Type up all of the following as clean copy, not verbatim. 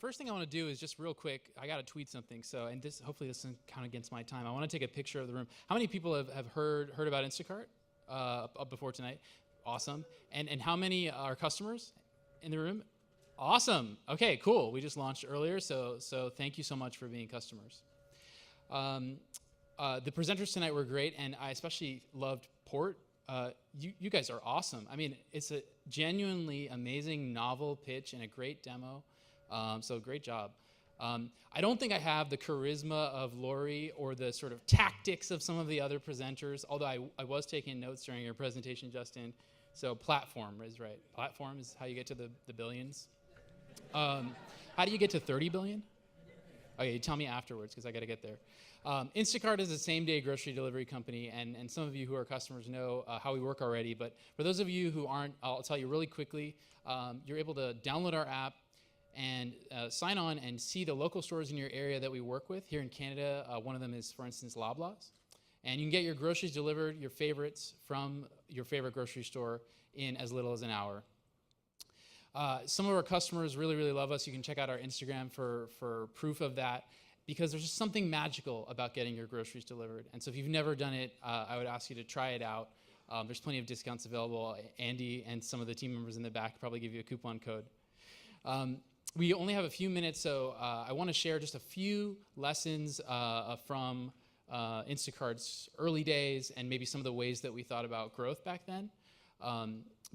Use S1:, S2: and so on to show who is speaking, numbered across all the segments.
S1: first thing I want to do is just real quick, I got to tweet something. So, and this, hopefully this isn't count against my time. I want to take a picture of the room. How many people have heard about Instacart before tonight? Awesome. And how many are customers in the room? Awesome. Okay, cool. We just launched earlier, so thank you so much for being customers. The presenters tonight were great, and I especially loved Port. You guys are awesome. I mean, it's a genuinely amazing novel pitch and a great demo. So great job. I don't think I have the charisma of Lori or the sort of tactics of some of the other presenters, although I was taking notes during your presentation, Justin. So platform is right. Platform is how you get to the billions. How do you get to 30 billion? Okay, tell me afterwards because I got to get there. Instacart is a same-day grocery delivery company, and some of you who are customers know how we work already. But for those of you who aren't, I'll tell you really quickly. You're able to download our app and sign on and see the local stores in your area that we work with. Here in Canada, one of them is, for instance, Loblaws. And you can get your groceries delivered, your favorites, from your favorite grocery store in as little as an hour. Some of our customers really, really love us. You can check out our Instagram for proof of that, because there's just something magical about getting your groceries delivered. And so if you've never done it, I would ask you to try it out. There's plenty of discounts available. Andy and some of the team members in the back probably give you a coupon code. We only have a few minutes, so I want to share just a few lessons from Instacart's early days and maybe some of the ways that we thought about growth back then.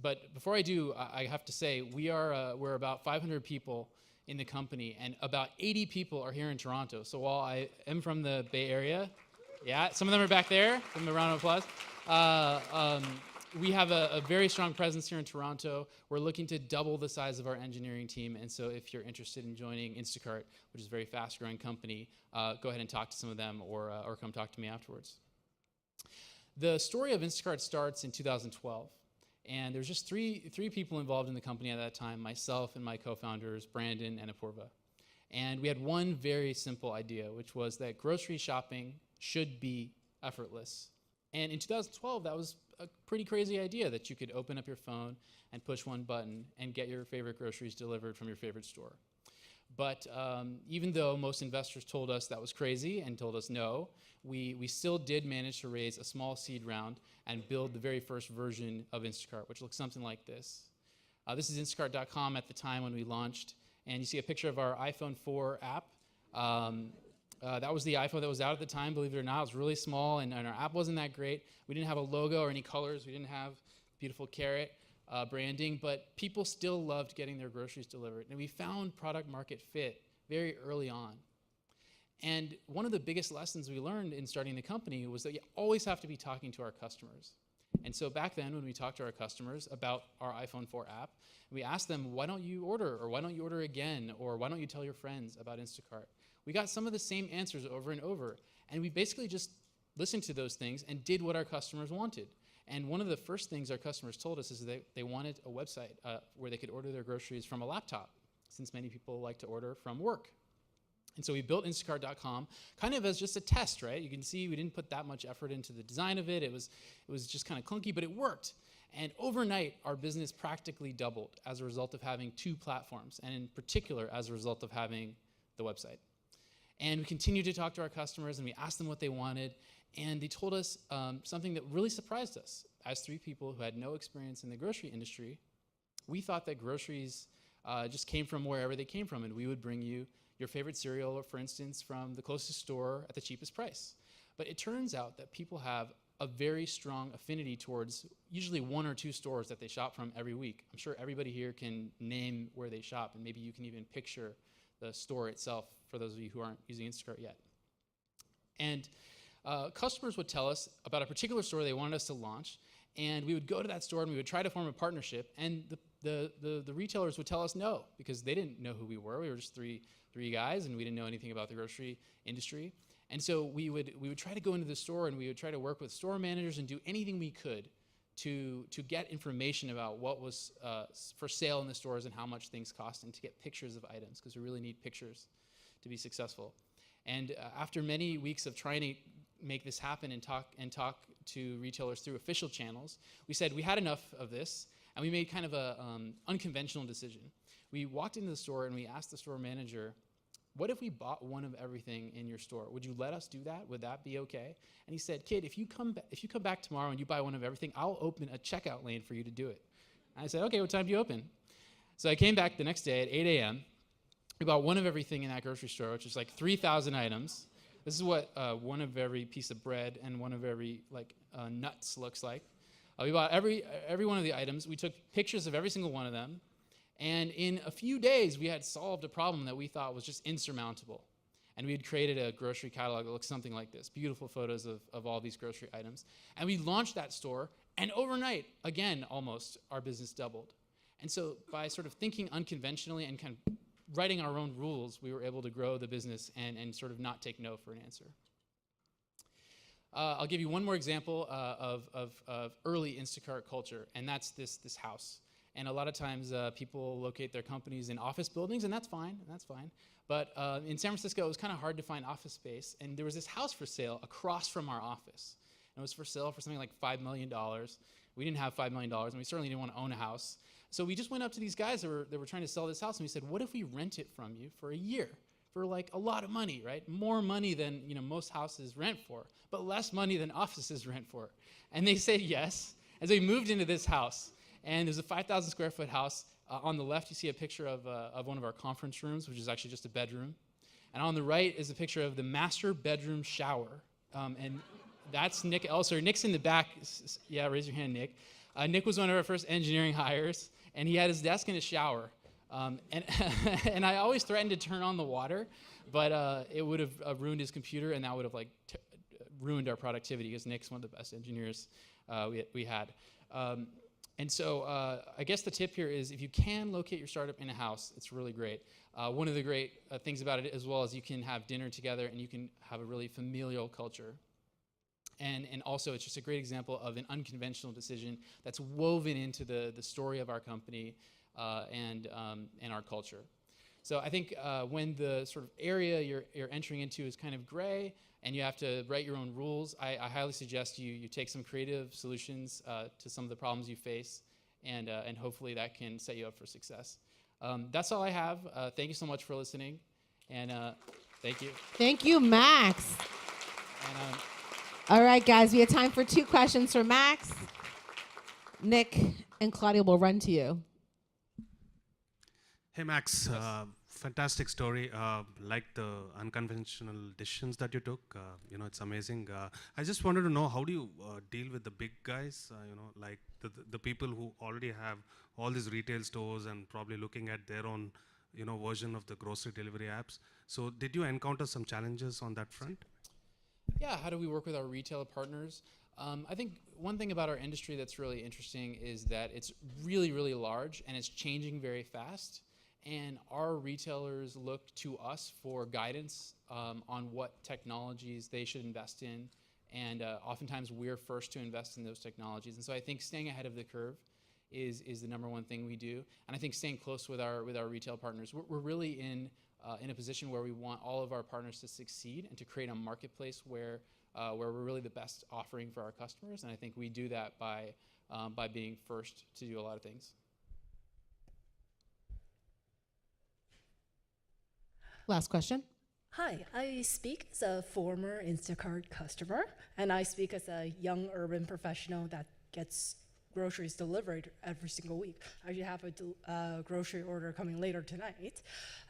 S1: But before I do, I have to say we're about 500 people in the company, and about 80 people are here in Toronto. So while I am from the Bay Area, yeah, some of them are back there. Give them a round of applause. We have a very strong presence here in Toronto. We're looking to double the size of our engineering team, and so if you're interested in joining Instacart, which is a very fast-growing company, go ahead and talk to some of them or come talk to me afterwards. The story of Instacart starts in 2012. And there's just three people involved in the company at that time, myself and my co-founders, Brandon and Apurva. And we had one very simple idea, which was that grocery shopping should be effortless. And in 2012, that was a pretty crazy idea, that you could open up your phone and push one button and get your favorite groceries delivered from your favorite store. But even though most investors told us that was crazy and told us no, we still did manage to raise a small seed round and build the very first version of Instacart, which looks something like this. This is Instacart.com at the time when we launched, and you see a picture of our iPhone 4 app. That was the iPhone that was out at the time, believe it or not. It was really small, and our app wasn't that great. We didn't have a logo or any colors. We didn't have beautiful carrot branding, but people still loved getting their groceries delivered. And we found product market fit very early on. And one of the biggest lessons we learned in starting the company was that you always have to be talking to our customers. And so back then, when we talked to our customers about our iPhone 4 app, we asked them, why don't you order? Or why don't you order again? Or why don't you tell your friends about Instacart? We got some of the same answers over and over. And we basically just listened to those things and did what our customers wanted. And one of the first things our customers told us is that they wanted a website where they could order their groceries from a laptop, since many people like to order from work. And so we built Instacart.com kind of as just a test, right? You can see we didn't put that much effort into the design of it. It was just kind of clunky, but it worked. And overnight, our business practically doubled as a result of having two platforms, and in particular, as a result of having the website. And we continued to talk to our customers, and we asked them what they wanted, and they told us something that really surprised us. As three people who had no experience in the grocery industry, we thought that groceries just came from wherever they came from, and we would bring you your favorite cereal, or for instance, from the closest store at the cheapest price. But it turns out that people have a very strong affinity towards usually one or two stores that they shop from every week. I'm sure everybody here can name where they shop, and maybe you can even picture the store itself for those of you who aren't using Instacart yet. And customers would tell us about a particular store they wanted us to launch, and we would go to that store and we would try to form a partnership, and the retailers would tell us no, because they didn't know who we were. We were just three guys, and we didn't know anything about the grocery industry. And so we would try to go into the store, and we would try to work with store managers and do anything we could to get information about what was for sale in the stores and how much things cost, and to get pictures of items, because we really need pictures to be successful. And after many weeks of trying to make this happen and talk to retailers through official channels, we said we had enough of this, And we made kind of a unconventional decision. We walked into the store and we asked the store manager, what if we bought one of everything in your store? Would you let us do that? Would that be okay? And he said, kid, if you come back tomorrow and you buy one of everything, I'll open a checkout lane for you to do it. And I said, okay, what time do you open? So I came back the next day at 8 a.m. We bought one of everything in that grocery store, which is like 3,000 items. This is what one of every piece of bread and one of every nuts looks like. We bought every one of the items. We took pictures of every single one of them. And in a few days, we had solved a problem that we thought was just insurmountable. And we had created a grocery catalog that looks something like this, beautiful photos of all these grocery items. And we launched that store, and overnight, again, almost, our business doubled. And so by sort of thinking unconventionally and kind of writing our own rules, we were able to grow the business and sort of not take no for an answer. I'll give you one more example of early Instacart culture, and that's this house. And a lot of times people locate their companies in office buildings, and that's fine. But in San Francisco, it was kind of hard to find office space, and there was this house for sale across from our office. And it was for sale for something like $5 million. We didn't have $5 million, and we certainly didn't want to own a house. So we just went up to these guys that were trying to sell this house, and we said, what if we rent it from you for a year? For like a lot of money, right? More money than most houses rent for, but less money than offices rent for. And they said yes. And so we moved into this house. And there's a 5,000 square foot house. On the left, you see a picture of one of our conference rooms, which is actually just a bedroom. And on the right is a picture of the master bedroom shower. And that's Nick Elser. Nick's in the back. Yeah, raise your hand, Nick. Nick was one of our first engineering hires, and he had his desk in his shower. And I always threatened to turn on the water, but it would have ruined his computer, and that would have ruined our productivity, because Nick's one of the best engineers we had. And so I guess the tip here is, if you can locate your startup in a house, it's really great. One of the great things about it as well is you can have dinner together and you can have a really familial culture. And also it's just a great example of an unconventional decision that's woven into the story of our company and our culture. So I think when the sort of area you're entering into is kind of gray and you have to write your own rules, I highly suggest you take some creative solutions to some of the problems you face, and hopefully that can set you up for success. That's all I have. Thank you so much for listening, and thank you.
S2: Thank you, Max.
S1: And,
S2: all right, guys, we have time for 2 questions for Max. Nick and Claudia will run to you.
S3: Hey, Max. Fantastic story. Like the unconventional decisions that you took. It's amazing. I just wanted to know, how do you deal with the big guys? Like the people who already have all these retail stores and probably looking at their own, version of the grocery delivery apps. So did you encounter some challenges on that front?
S1: Yeah, how do we work with our retail partners? I think one thing about our industry that's really interesting is that it's really, really large and it's changing very fast. And our retailers look to us for guidance on what technologies they should invest in. And oftentimes we're first to invest in those technologies. And so I think staying ahead of the curve is the #1 thing we do. And I think staying close with our retail partners. We're really in a position where we want all of our partners to succeed and to create a marketplace where we're really the best offering for our customers. And I think we do that by being first to do a lot of things.
S2: Last question.
S4: Hi, I speak as a former Instacart customer, and I speak as a young urban professional that gets groceries delivered every single week. I actually have a grocery order coming later tonight.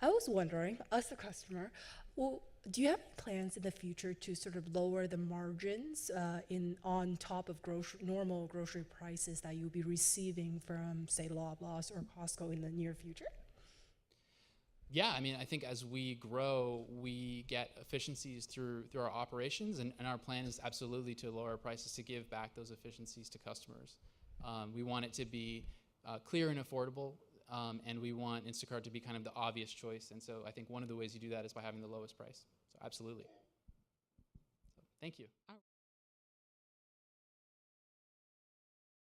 S4: I was wondering, as a customer, do you have any plans in the future to sort of lower the margins on top of normal grocery prices that you'll be receiving from, say, Loblaws or Costco in the near future?
S1: Yeah, I mean, I think as we grow, we get efficiencies through our operations, and our plan is absolutely to lower our prices to give back those efficiencies to customers. We want it to be clear and affordable, and we want Instacart to be kind of the obvious choice. And so I think one of the ways you do that is by having the lowest price. So absolutely. So, thank you.